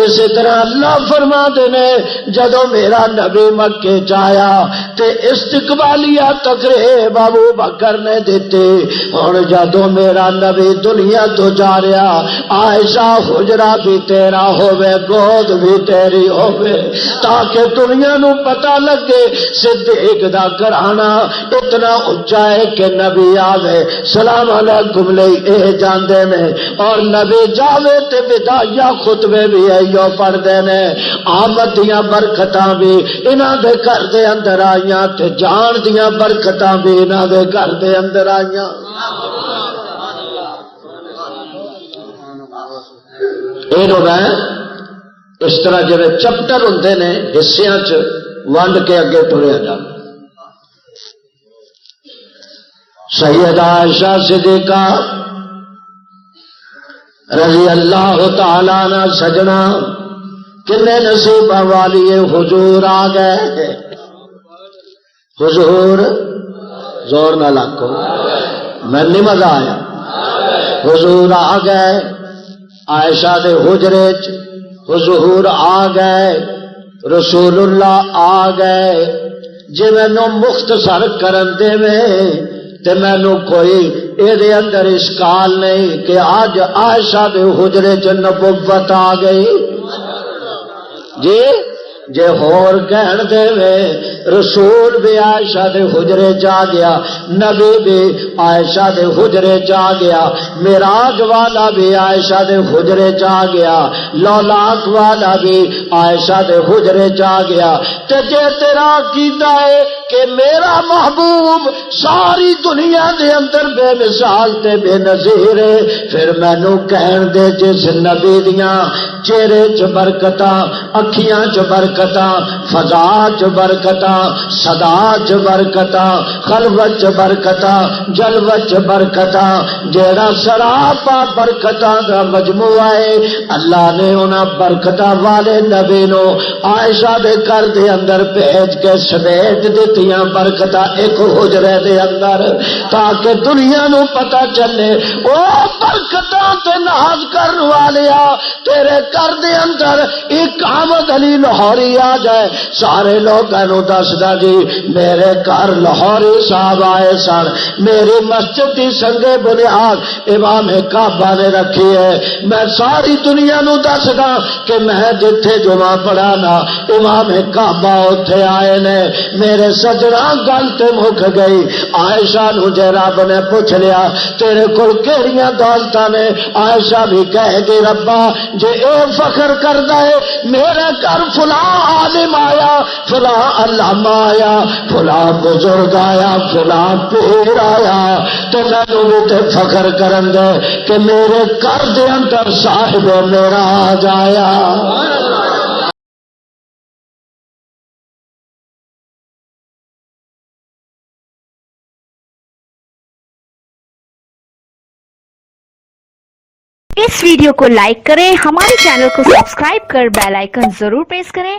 اسی طرح اللہ فرما دینے جدو میرا نبی مکے چایا تے استقبالیہ تقریب ابو بکر نے دیتے، اور جدو میرا نبی دنیا تو جا رہا عائشہ حجرہ بھی تیرا ہوئے گود بھی تیری ہوئے، تاکہ دنیا نو پتہ لگے صدیق دا گھرانا اتنا اونچا ہے کہ نبی آوے سلام علیکم لے اے جاندے نے، اور نبی جاوے تے بدایا خطبے بھی ایو پڑھ دے نے، آمد دیاں برکتاں بھی انہاں دے گھر دے اندر آئیاں تے جان دیاں برکتاں بھی انہاں دے گھر دے اندر آئیاں۔ اے لوگ ہیں اس طرح جویں چپٹر ہوندے نے حصیاں چ ونڈ کے اگے ٹریا جا۔ سیدہ عائشہ صدیقہ رضی اللہ تعالی عنہ سجنا کنے نصیب والی حضور آ گئے، حضور زور نہ لاکو میں نہیں مزہ آیا، حضور آ گئے عائشہ دے حجرے چ، حضور آ گئے رسول اللہ آ گئے، جی مینو مختصر کرن دے تے مینو کوئی اے دے اندر اشکال نہیں کہ آج عائشہ دے حجرے چ نبوت آ گئی جی، جے ہور کہن دے وے رسول بھی عائشہ دے حجرے جا گیا، نبی بھی عائشہ دے حجرے جا گیا، معراج والا بھی عائشہ دے حجرے جا گیا، لولاک والا بھی عائشہ دے حجرے جا گیا، تے جے تیرا کیتا ہے کہ میرا محبوب ساری دنیا دے اندر بے مثال تے بے نظیر ہے، پھر مینوں کہن دے جس نبی دیاں چہرے چ برکتاں، اکھیاں چ برکتاں، فضا چ برکتاں، صدا چ برکتاں، خلوت چ برکتاں، جلوت چ برکتاں، جیڑا سراپا برکتاں دا مجموعہ ہے، اللہ نے انہاں برکتاں والے نبی نو عائشہ دے گھر دے اندر بھیج کے سمیٹ دتیاں برکتاں ایک حجرے دے اندر، تاکہ دنیا نو پتہ چلے او برکتاں تے ناز کرن والیا تیرے گھر دے اندر ایک احمد علی لاہوری آ جائے، سارے لوگوں دسدا جی میرے گھر لاہوری صاحب آئے سن، میری مسجد کی سنگے بنیاد امام کعبہ نے رکھی ہے، میں ساری دنیا نو دسدا کہ میں جتھے جمعہ پڑھانا امام کعبہ اوتھے آئے نے، میرے سجنا گل تے مک گئی۔ عائشہ نو جے رب نے پوچھ لیا تیرے کول کیڑیاں دولتاں نے، عائشہ بھی کہے گی ربا جے اے فخر کردا ہے میرے گھر فلاں عالم آیا، فلاں علامہ آیا، فلاں بزرگ آیا، فلاں پیر آیا، تو مینوں بھی تے فخر کرن دے کہ میرے گھر دے اندر صاحب معراج آیا۔ اس ویڈیو کو لائک کریں، ہمارے چینل کو سبسکرائب کر بیل آئیکن ضرور پریس کریں۔